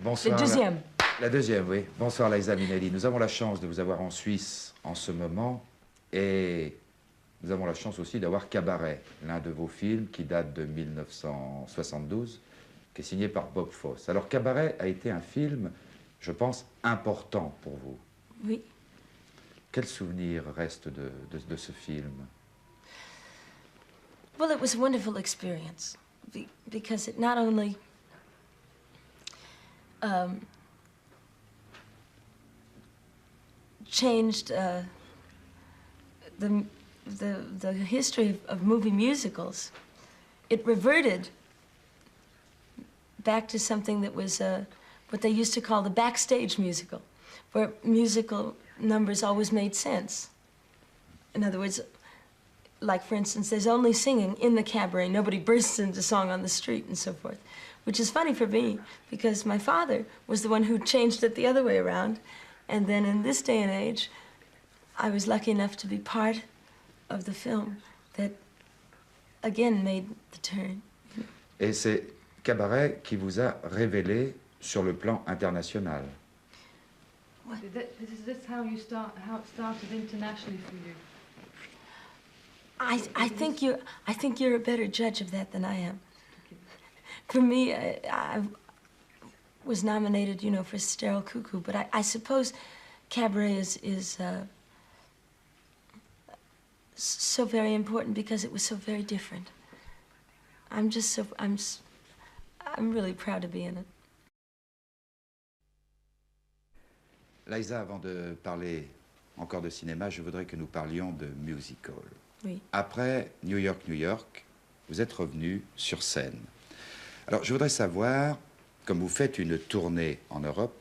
Bonsoir. Le deuxième. La deuxième, oui. Bonsoir, Liza Minnelli. Nous avons la chance de vous avoir en Suisse en ce moment et nous avons la chance aussi d'avoir Cabaret, l'un de vos films qui date de 1972, qui est signé par Bob Fosse. Alors, Cabaret a été un film, je pense, important pour vous. Oui. Quel souvenir reste de ce film? Well, it was a wonderful experience because it not only changed the history of movie musicals. It reverted back to something that was what they used to call the backstage musical, where musical numbers always made sense. In other words, like, for instance, there's only singing in the cabaret. Nobody bursts into song on the street and so forth, which is funny for me because my father was the one who changed it the other way around. And then in this day and age, I was lucky enough to be part of the film that, again, made the turn. Et c'est Cabaret qui vous a révélé sur le plan international. What? Is this how it started internationally for you? I think you're a better judge of that than I am. For me, I was nominated, you know, for Sterile Cuckoo, but I suppose Cabaret is so very important because it was so very different. I'm really proud to be in it. Liza, avant de parler encore de cinéma, je voudrais que nous parlions de musical. Oui. Après New York, New York, vous êtes revenu sur scène. Alors, je voudrais savoir, comme vous faites une tournée en Europe,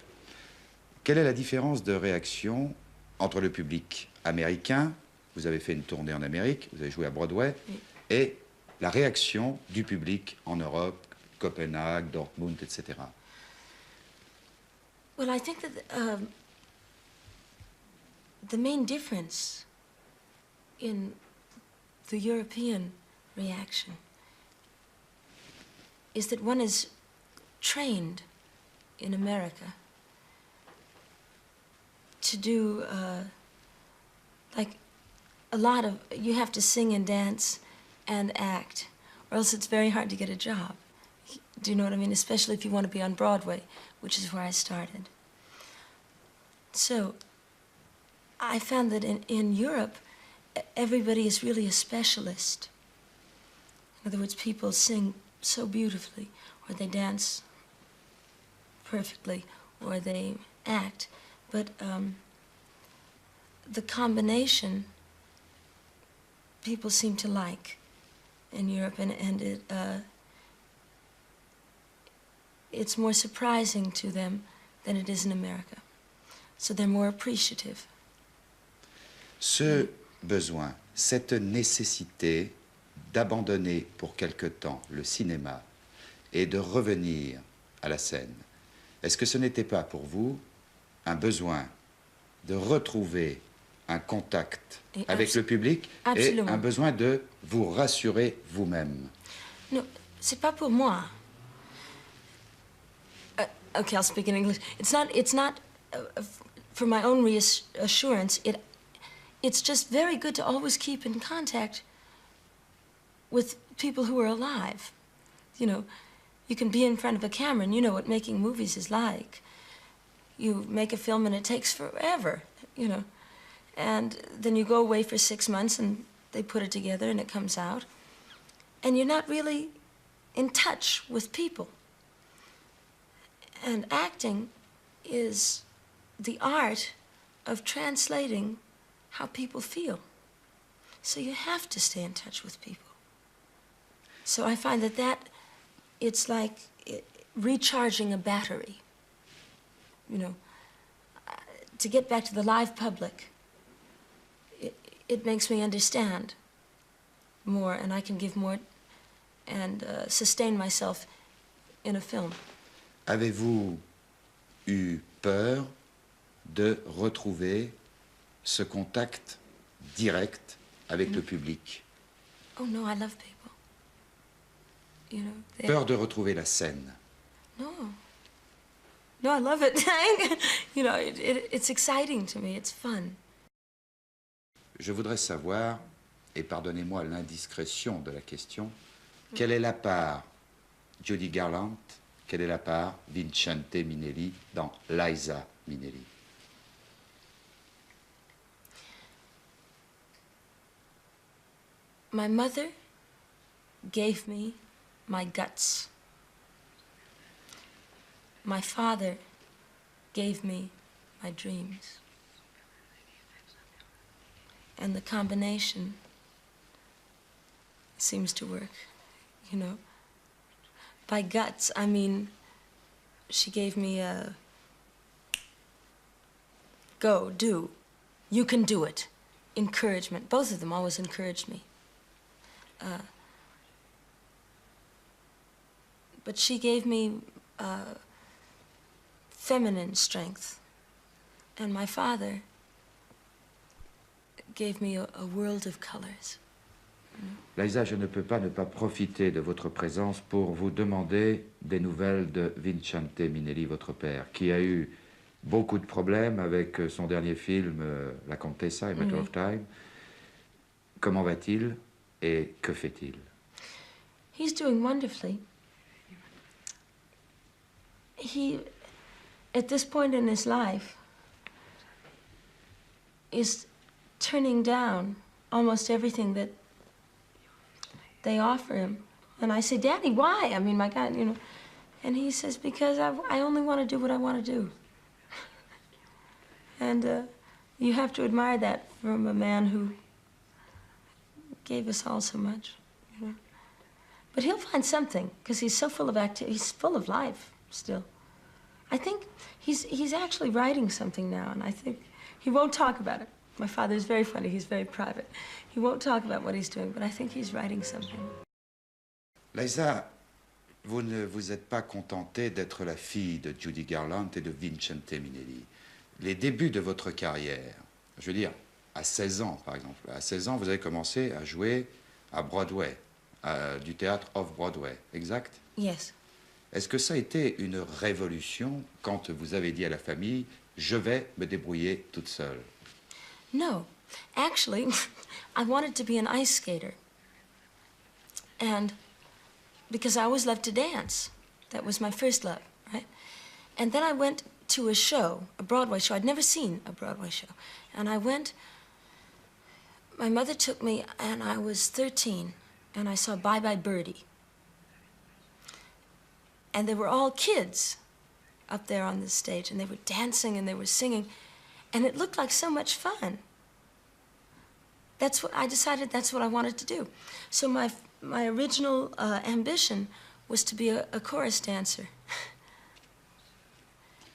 quelle est la différence de réaction entre le public américain, vous avez fait une tournée en Amérique, vous avez joué à Broadway, oui, et la réaction du public en Europe, Copenhague, Dortmund, etc. Well, I think that the main difference in the European reaction is that one is trained in America to do, like, a lot of, you have to sing and dance and act, or else it's very hard to get a job. Do you know what I mean? Especially if you want to be on Broadway, which is where I started. So I found that in Europe, everybody is really a specialist. In other words, people sing so beautifully, or they dance perfectly, or they act. But the combination people seem to like in Europe, and it's more surprising to them than it is in America. So they're more appreciative. Ce besoin, cette nécessité d'abandonner pour quelque temps le cinéma et de revenir à la scène, est-ce que ce n'était pas pour vous un besoin de retrouver un contact avec le public et un besoin de vous rassurer vous-même? Non, c'est pas pour moi. Okay, I'll speak in English. It's not for my own reassurance. It's just very good to always keep in contact with people who are alive. You know, you can be in front of a camera and you know what making movies is like. You make a film and it takes forever, you know. And then you go away for 6 months and they put it together and it comes out. And you're not really in touch with people. And acting is the art of translating how people feel. So you have to stay in touch with people. So I find that it's like recharging a battery. You know, to get back to the live public, it makes me understand more, and I can give more and sustain myself in a film. Avez-vous eu peur de retrouver ce contact direct avec le public? Oh no, I love people. You know, Peur de retrouver la scène? No. No, I love it. You know, it's exciting to me. It's fun. Je voudrais savoir, et pardonnez-moi l'indiscrétion de la question, quelle est la part Judy Garland, quelle est la part Vicente Minnelli dans Liza Minnelli? My mother gave me my guts. My father gave me my dreams. And the combination seems to work, you know. By guts, I mean, she gave me a go, do, you can do it, encouragement. Both of them always encouraged me. But she gave me feminine strength. And my father gave me a world of colors. Liza, je ne peux pas ne pas profiter de votre présence pour vous demander des nouvelles de Vicente Minnelli, votre père, qui a eu beaucoup de problèmes avec son dernier film, La Comtessa, A Matter of Time. Comment va-t-il et que fait-il? He's doing wonderfully. He, at this point in his life, is turning down almost everything that they offer him. And I say, Daddy, why? I mean, my God, you know. And he says, because I only want to do what I want to do. And you have to admire that from a man who gave us all so much, you know. But he'll find something, because he's so full of activity. He's full of life still. I think he's actually writing something now, and I think he won't talk about it. My father is very funny. He's very private. He won't talk about what he's doing, but I think he's writing something. Liza, vous ne vous êtes pas contentée d'être la fille de Judy Garland et de Vicente Minnelli. Les débuts de votre carrière, je veux dire, à 16 ans, par exemple. À 16 ans, vous avez commencé à jouer à Broadway, du théâtre off-Broadway, exact? Yes. Est-ce que ça a été une révolution quand vous avez dit à la famille « je vais me débrouiller toute seule » ? No. Actually, I wanted to be an ice skater. And because I always loved to dance. That was my first love, right? And then I went to a show, a Broadway show. I'd never seen a Broadway show. And I went, my mother took me, and I was 13, and I saw Bye Bye Birdie. And they were all kids up there on the stage, and they were dancing and they were singing, and it looked like so much fun. That's what I decided. That's what I wanted to do. So my original ambition was to be a chorus dancer.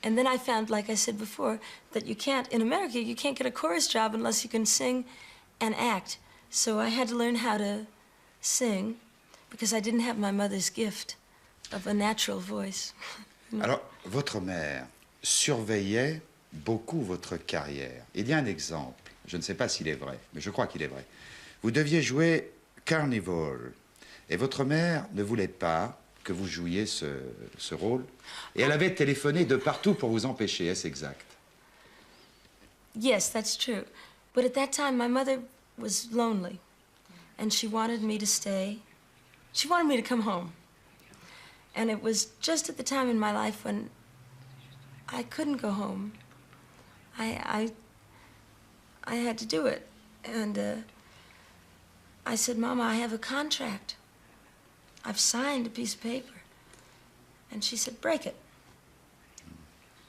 And then I found, like I said before, that you can't, in America, you can't get a chorus job unless you can sing and act. So I had to learn how to sing because I didn't have my mother's gift of a natural voice. Alors, votre mère surveillait beaucoup votre carrière. Il y a un exemple, je ne sais pas s'il est vrai, mais je crois qu'il est vrai. Vous deviez jouer Carnival, et votre mère ne voulait pas que vous jouiez ce rôle, et elle avait téléphoné de partout pour vous empêcher, est-ce exact? Yes, that's true. But at that time, my mother was lonely, and she wanted me to stay. She wanted me to come home. And it was just at the time in my life when I couldn't go home. I had to do it. And I said, Mama, I have a contract. I've signed a piece of paper. And she said, break it.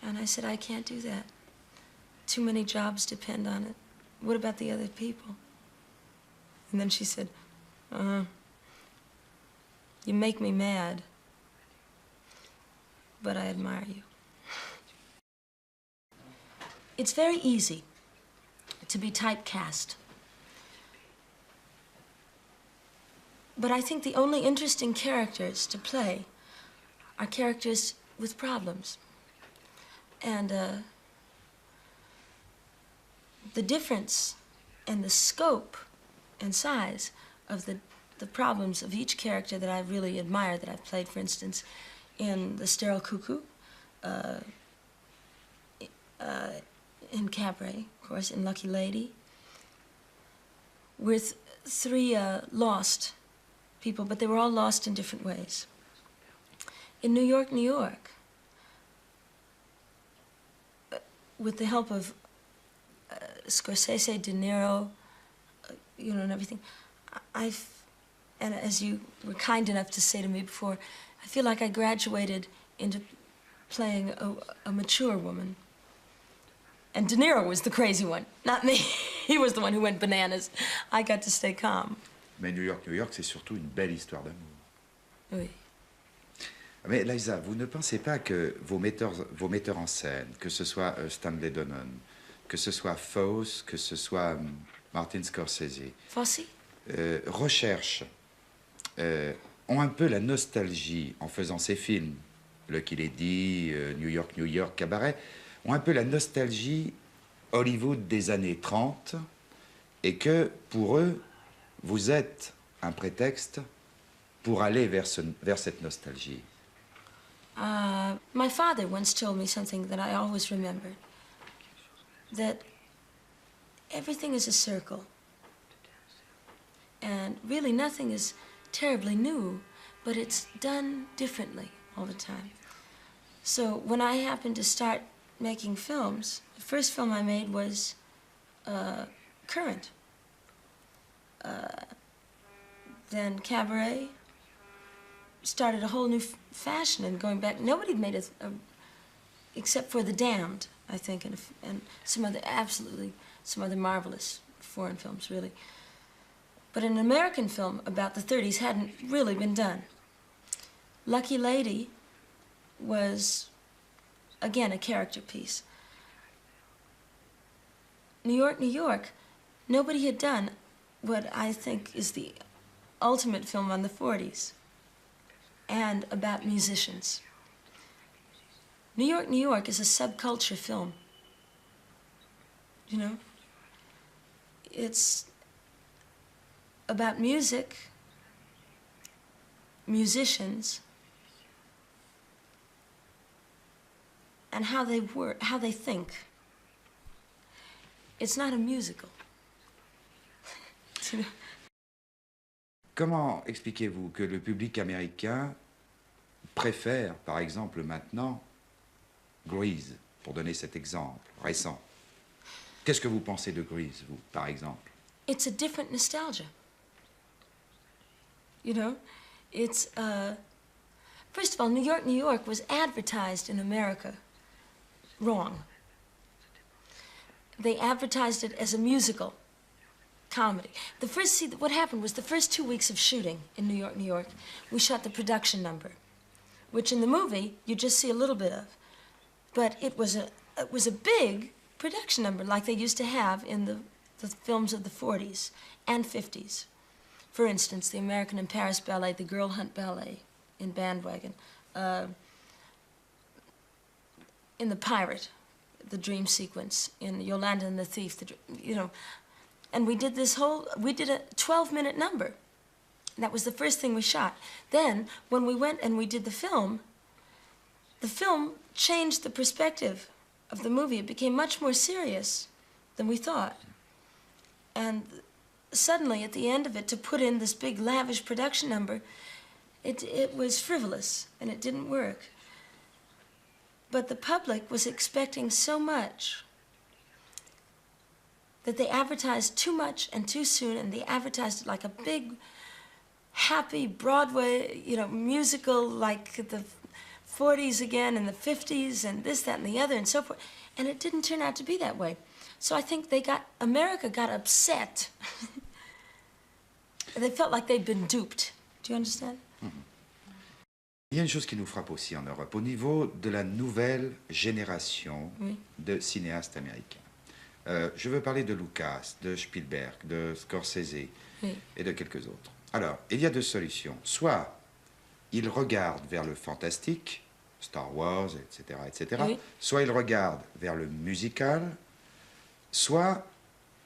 And I said, I can't do that. Too many jobs depend on it. What about the other people? And then she said, you make me mad, but I admire you. It's very easy to be typecast. But I think the only interesting characters to play are characters with problems. And the difference and the scope and size of the problems of each character that I really admire, that I've played, for instance, in The Sterile Cuckoo, in Cabaret, of course, in Lucky Lady, with 3 lost people, but they were all lost in different ways. In New York, New York, with the help of Scorsese, De Niro, you know, and everything, and as you were kind enough to say to me before, I feel like I graduated into playing a mature woman. And De Niro was the crazy one, not me. He was the one who went bananas. I got to stay calm. Mais New York, New York, c'est surtout une belle histoire d'amour. Oui. Mais Liza, vous ne pensez pas que vos metteurs en scène, que ce soit Stanley Donen, que ce soit Fosse, que ce soit Martin Scorsese, Fosse? Recherchent, ont un peu la nostalgie en faisant ces films, Lucky Lady, New York, New York, Cabaret, ont un peu la nostalgie Hollywood des années 30, et que pour eux, vous êtes un prétexte pour aller vers cette nostalgie. My father once told me something that I always remember, that everything is a circle, and really nothing is terribly new, but it's done differently all the time. So when I happened to start making films, the first film I made was Current. Then Cabaret started a whole new fashion and going back. Nobody made a except for The Damned, I think, and some other marvelous foreign films, really. But an American film about the 30s hadn't really been done. Lucky Lady was, again, a character piece. New York, New York, nobody had done what I think is the ultimate film on the 40s and about musicians. New York, New York is a subculture film. You know? It's about music, musicians, and how they work, how they think. It's not a musical. You know? Comment expliquez-vous que le public américain préfère, par exemple maintenant, Grease, pour donner cet exemple récent? Qu'est-ce que vous pensez de Grease, vous, par exemple? It's a different nostalgia. You know, it's, first of all, New York, New York was advertised in America wrong. They advertised it as a musical comedy. What happened was the first 2 weeks of shooting in New York, New York, we shot the production number, which in the movie you just see a little bit of. But it was a big production number like they used to have in the films of the 40s and 50s. For instance, the American in Paris Ballet, the Girl Hunt Ballet in Bandwagon, in The Pirate, the dream sequence, in Yolanda and the Thief, you know, and we did a 12-minute number. That was the first thing we shot. Then, when we went and we did the film changed the perspective of the movie. It became much more serious than we thought. And suddenly, at the end of it, to put in this big, lavish production number, it was frivolous, and it didn't work. But the public was expecting so much that they advertised too much and too soon, and they advertised it like a big, happy Broadway, you know, musical like the 40s again and the 50s and this, that, and the other, and so forth. And it didn't turn out to be that way. So I think America got upset. They felt like they'd been duped. Do you understand? Il y a une chose qui nous frappe aussi en Europe, au niveau de la nouvelle génération de cinéastes américains. Je veux parler de Lucas, de Spielberg, de Scorsese et de quelques autres. Alors, il y a deux solutions. Soit ils regardent vers le fantastique, Star Wars, etc., etc. Soit ils regardent vers le musical, soit...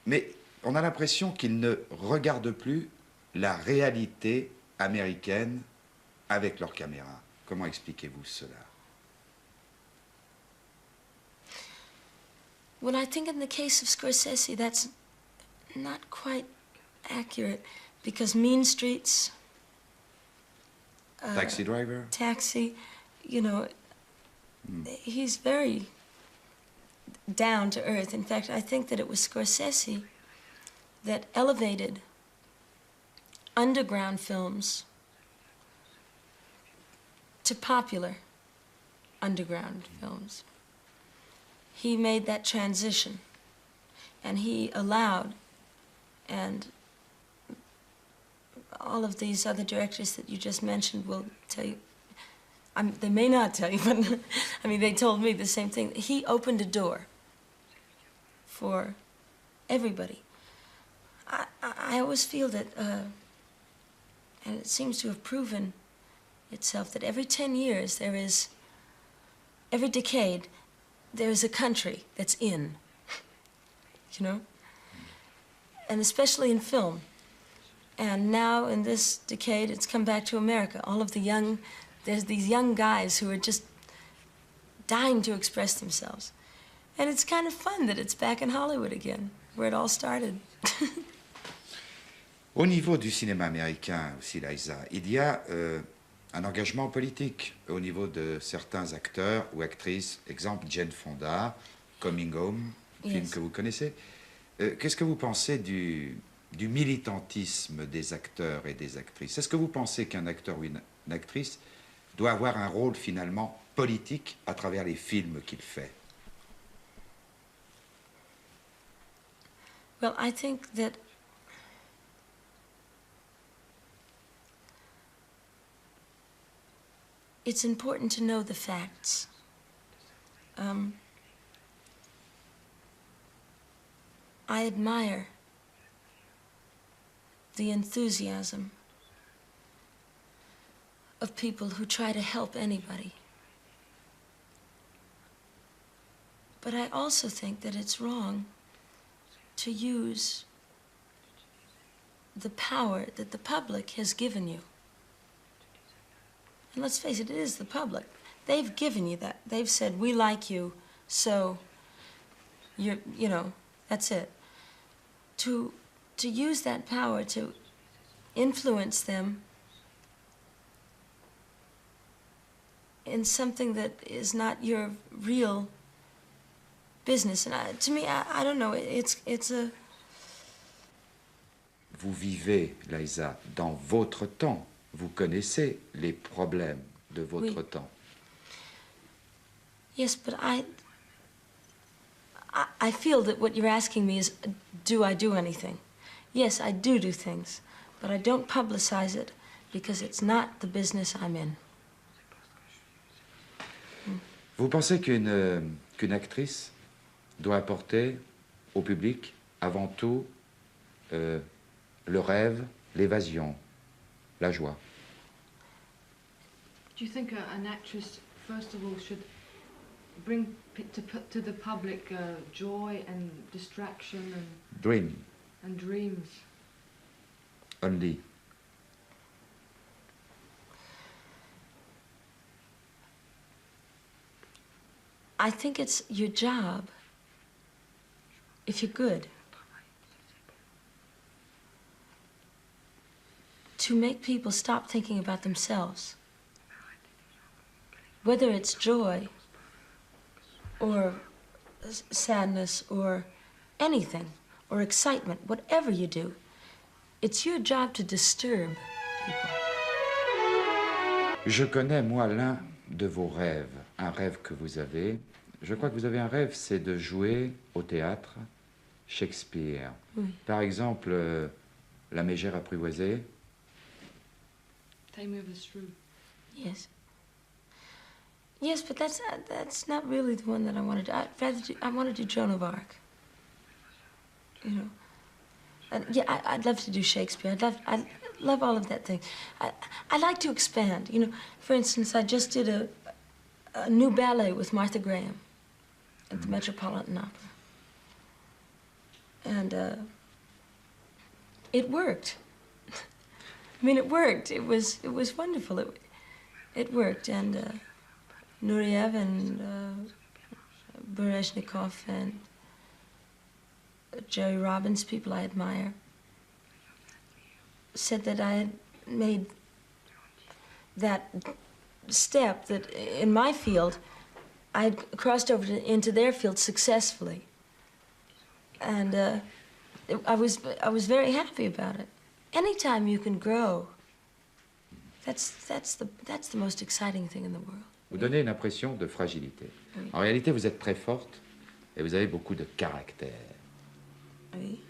Mais on a l'impression qu'ils ne regardent plus la réalité américaine avec leur caméra. Comment expliquez-vous cela? Well, I think in the case of Scorsese, that's not quite accurate, because Mean Streets, Taxi Driver? Taxi, you know, he's very down to earth. In fact, I think that it was Scorsese that elevated underground films to popular underground films. He made that transition, and he allowed, and all of these other directors that you just mentioned will tell you, they may not tell you, but I mean, they told me the same thing. He opened a door for everybody. I always feel that, and it seems to have proven itself, that every 10 years there is, every decade, there's a country that's in, you know? And especially in film. And now in this decade, it's come back to America. All of the young, there's these young guys who are just dying to express themselves. And it's kind of fun that it's back in Hollywood again, where it all started. Au niveau du cinéma américain aussi, Liza, il y a un engagement politique au niveau de certains acteurs ou actrices. Exemple, Jane Fonda, Coming Home, film que vous connaissez. Qu'est-ce que vous pensez du militantisme des acteurs et des actrices? Est-ce que vous pensez qu'un acteur ou une actrice doit avoir un rôle finalement politique à travers les films qu'il fait? Well, I think that it's important to know the facts. I admire the enthusiasm of people who try to help anybody. But I also think that it's wrong to use the power that the public has given you. And let's face it, it is the public. They've given you that. They've said, we like you, so you know, that's it. To use that power to influence them in something that is not your real business. And to me, I don't know, it's a... Vous vivez, Liza, dans votre temps. Vous connaissez les problèmes de votre temps. Yes, but I feel that what you're asking me is, do I do anything? Yes, I do things, but I don't publicize it because it's not the business I'm in. Vous pensez qu'une actrice doit apporter au public, avant tout, le rêve, l'évasion, la joie? Do you think an actress, first of all, should bring to the public joy and distraction and dreams? Only. I think it's your job, if you're good, to make people stop thinking about themselves. Whether it's joy or sadness or anything, or excitement, whatever you do, it's your job to disturb people. Je connais, moi, l'un de vos rêves, un rêve que vous avez. Je crois que vous avez un rêve, c'est de jouer au théâtre Shakespeare. Oui. Par exemple, La Mégère apprivoisée. Taming of the Shrew. Yes. Yes, but that's not really the one that I want to do. I want to do Joan of Arc. You know. Yeah, I'd love to do Shakespeare. I love all of that thing. I like to expand. You know, for instance, I just did a new ballet with Martha Graham at the Metropolitan Opera, and it worked. I mean, it worked. It was wonderful. It worked, and Nureyev and Berezhnikov and Jerry Robbins, people I admire, said that I had made that step, that in my field, I had crossed over into their field successfully. And I was very happy about it. Anytime you can grow, that's the most exciting thing in the world. Vous donnez une impression de fragilité. Oui. En réalité, vous êtes très forte et vous avez beaucoup de caractère. Oui.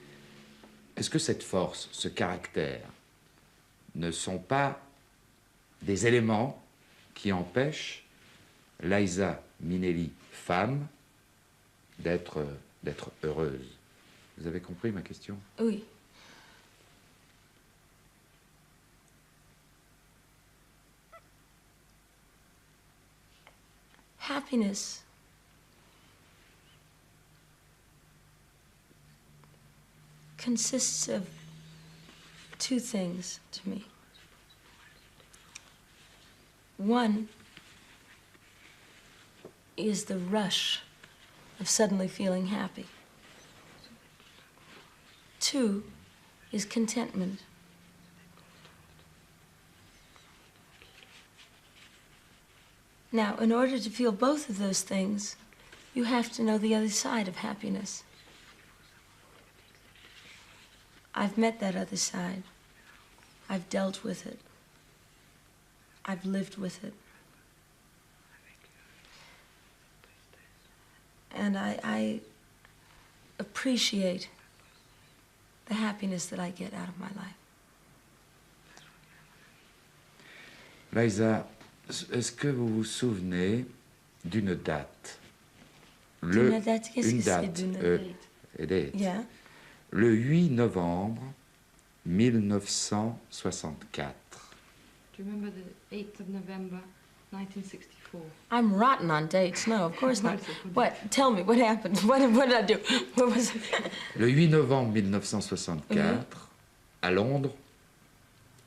Est-ce que cette force, ce caractère, ne sont pas des éléments qui empêchent Liza Minnelli, femme, d'être heureuse? Vous avez compris ma question? Oui. Happiness consists of two things to me. One is the rush of suddenly feeling happy. Two is contentment. Now, in order to feel both of those things, you have to know the other side of happiness. I've met that other side. I've dealt with it. I've lived with it. And I appreciate the happiness that I get out of my life. Liza, est-ce que vous vous souvenez d'une date? D'une date? Qu'est-ce que c'est d'une date? Yeah. Le 8 novembre 1964. Do you remember the 8th of November 1964? I'm rotten on dates. No, of course not. What? Tell me, what happened? What did I do? What was it? Le 8 novembre 1964, à Londres,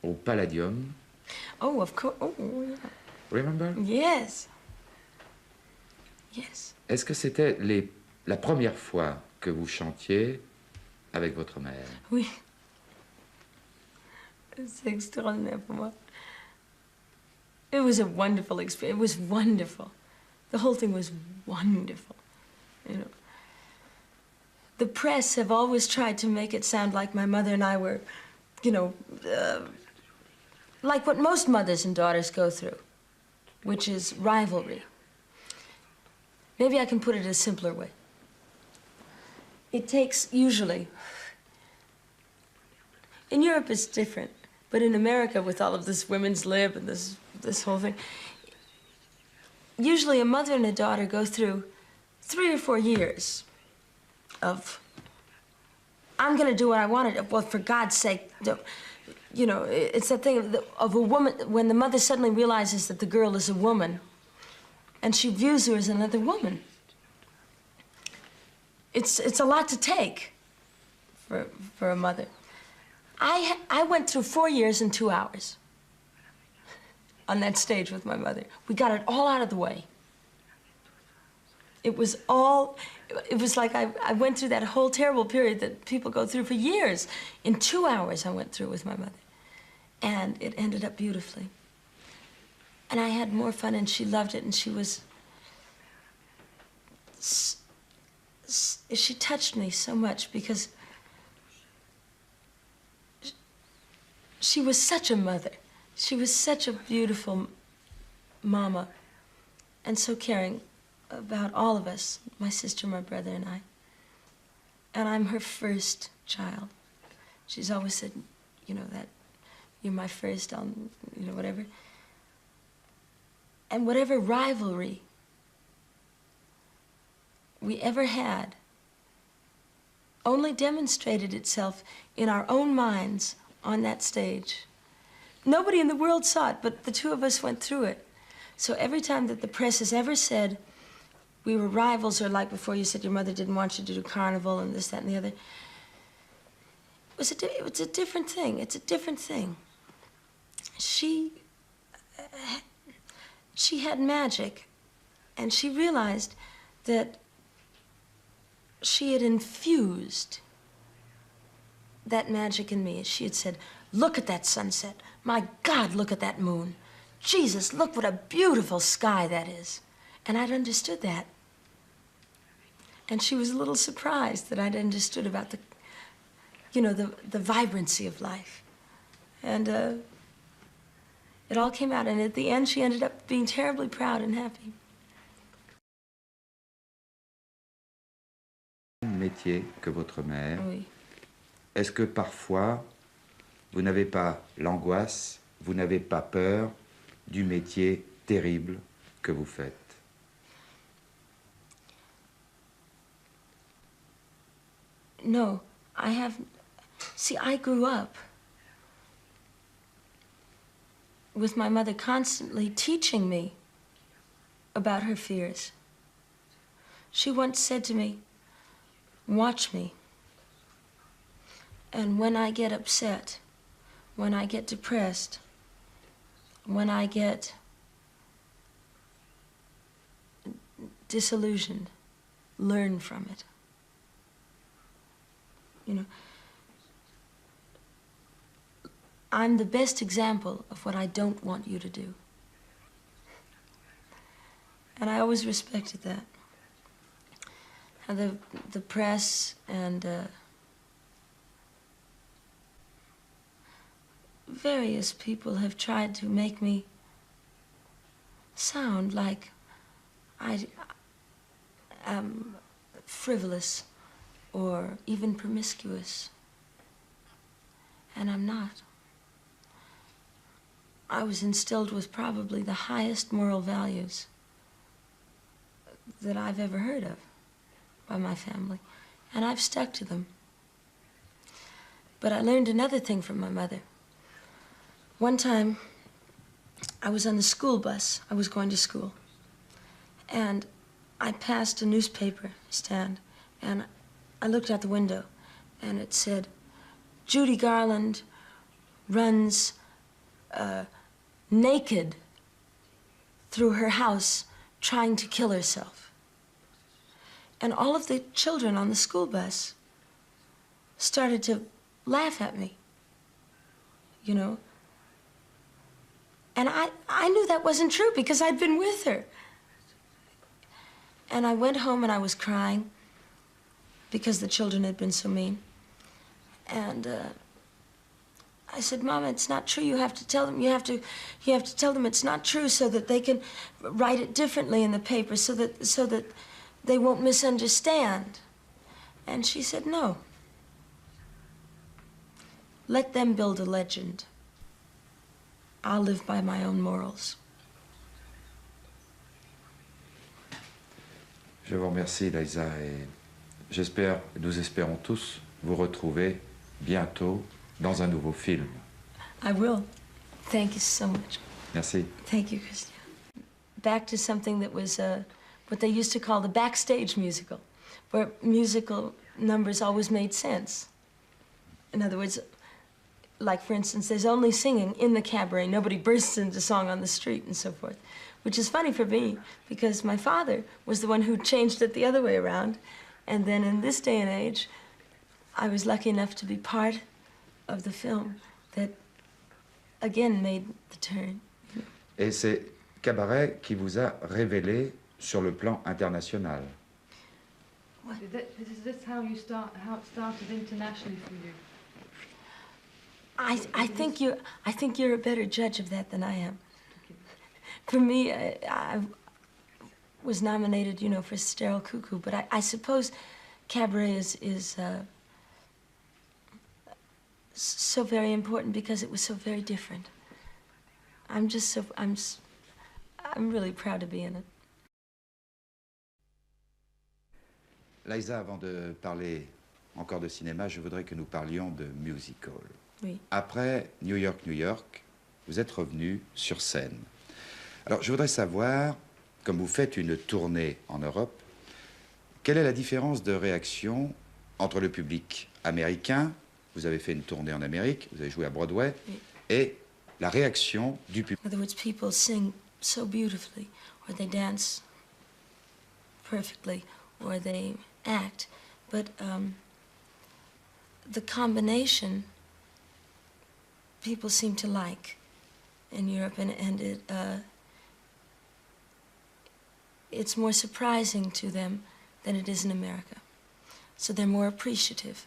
au Palladium. Oh, of course. Oh, yeah. Remember? Yes. Yes. Est-ce que c'était la première fois que vous chantiez avec votre mère? Oui. C'est extraordinaire pour moi. It was a wonderful experience. It was wonderful. The whole thing was wonderful, you know. The press have always tried to make it sound like my mother and I were, you know, like what most mothers and daughters go through, which is rivalry. Maybe I can put it a simpler way. It takes, usually, in Europe it's different, but in America with all of this women's lib and this whole thing, usually a mother and a daughter go through 3 or 4 years of, I'm gonna do what I want to do. Well, for God's sake, you know, it's that thing of a woman, when the mother suddenly realizes that the girl is a woman, and she views her as another woman. It's a lot to take for a mother. I went through 4 years and 2 hours on that stage with my mother. We got it all out of the way. It was like I went through that whole terrible period that people go through for years. In 2 hours I went through with my mother. And it ended up beautifully. And I had more fun, and she loved it, and she was... She touched me so much because she was such a mother. She was such a beautiful mama, and so caring about all of us, my sister, my brother, and I. And I'm her first child. She's always said, you know, that you're my first, you know, whatever. And whatever rivalry we ever had only demonstrated itself in our own minds on that stage. Nobody in the world saw it, but the two of us went through it. So every time that the press has ever said we were rivals, or like before you said your mother didn't want you to do carnival and this, that, and the other, it's a different thing. It's a different thing. She had magic, and she realized that she had infused that magic in me. She had said, look at that sunset. My God, look at that moon. Jesus, look what a beautiful sky that is. And I'd understood that. And she was a little surprised that I'd understood about the, you know, the vibrancy of life. And it all came out, and at the end, she ended up being terribly proud and happy. Métier que votre mère. Oui. Est-ce que parfois, vous n'avez pas l'angoisse, vous n'avez pas peur du métier terrible que vous faites? No, I have... See, I grew up with my mother constantly teaching me about her fears. She once said to me, watch me. And when I get upset, when I get depressed, when I get disillusioned, learn from it. You know, I'm the best example of what I don't want you to do. And I always respected that. And the press and various people have tried to make me sound like I am frivolous or even promiscuous. And I'm not. I was instilled with probably the highest moral values that I've ever heard of by my family, and I've stuck to them. But I learned another thing from my mother. One time, I was on the school bus. I was going to school, and I passed a newspaper stand, and I looked out the window, and it said, Judy Garland runs naked through her house trying to kill herself. And all of the children on the school bus started to laugh at me, you know. And I knew that wasn't true because I'd been with her. And I went home and I was crying because the children had been so mean. And I said, Mama, it's not true. You have to tell them. You have to tell them it's not true so that they can write it differently in the paper, so that they won't misunderstand. And she said, no. Let them build a legend. I'll live by my own morals. Je vous remercie, Liza, et j'espère, nous espérons tous vous retrouver bientôt dans un nouveau film. I will. Thank you so much. Merci. Thank you, Christian. Back to something that was what they used to call the backstage musical, where musical numbers always made sense. In other words, like, for instance, there's only singing in the cabaret. Nobody bursts into song on the street and so forth, which is funny for me because my father was the one who changed it the other way around. And then in this day and age, I was lucky enough to be part of the film that, again, made the turn. Et c'est Cabaret qui vous a révélé sur le plan international. What? Is this how it started internationally for you? I think you're a better judge of that than I am. For me, I was nominated, you know, for Sterile Cuckoo, but I suppose Cabaret is so very important because it was so very different. I'm really proud to be in it. Liza, avant de parler encore de cinéma, je voudrais que nous parlions de musical. Oui. Après New York, New York, vous êtes revenu sur scène. Alors, je voudrais savoir, comme vous faites une tournée en Europe, quelle est la différence de réaction entre le public américain, vous avez fait une tournée en Amérique, vous avez joué à Broadway, oui, et la réaction du public. In other words, people sing so beautifully, or they dance perfectly, or they act, but the combination people seem to like in Europe, and it's more surprising to them than it is in America. So they're more appreciative.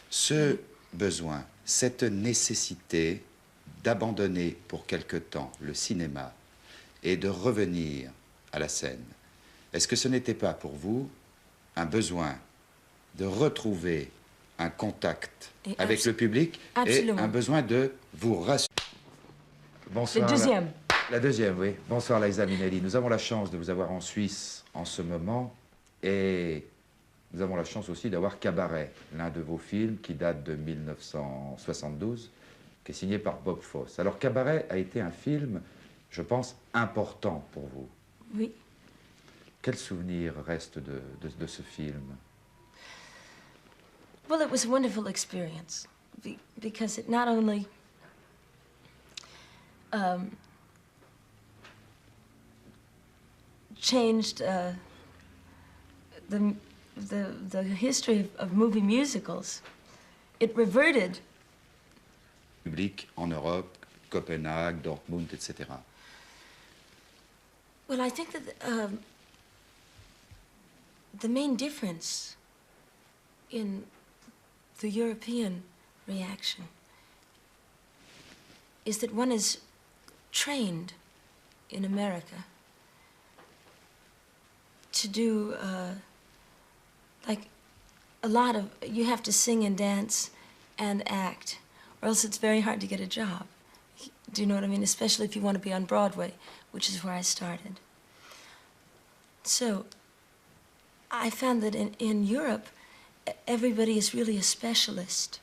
Ce besoin, cette nécessité d'abandonner pour quelque temps le cinéma et de revenir à la scène, est-ce que ce n'était pas pour vous un besoin de retrouver un contact avec le public et un besoin de vous rassurer? Bonsoir. La deuxième. La deuxième, oui. Bonsoir Liza Minnelli. Nous avons la chance de vous avoir en Suisse en ce moment et nous avons la chance aussi d'avoir Cabaret, l'un de vos films qui date de 1972, qui est signé par Bob Fosse. Alors Cabaret a été un film, je pense, important pour vous. Oui. Quel souvenir reste de ce film? Well, it was a wonderful experience because it not only changed the history of movie musicals. It reverted. Public en Europe, Copenhague, Dortmund, etc. Well, I think that the main difference in the European reaction is that one is trained in America to do like a lot of, you have to sing and dance and act, or else it's very hard to get a job. Do you know what I mean? Especially if you want to be on Broadway, which is where I started. So I found that in Europe, everybody is really a specialist.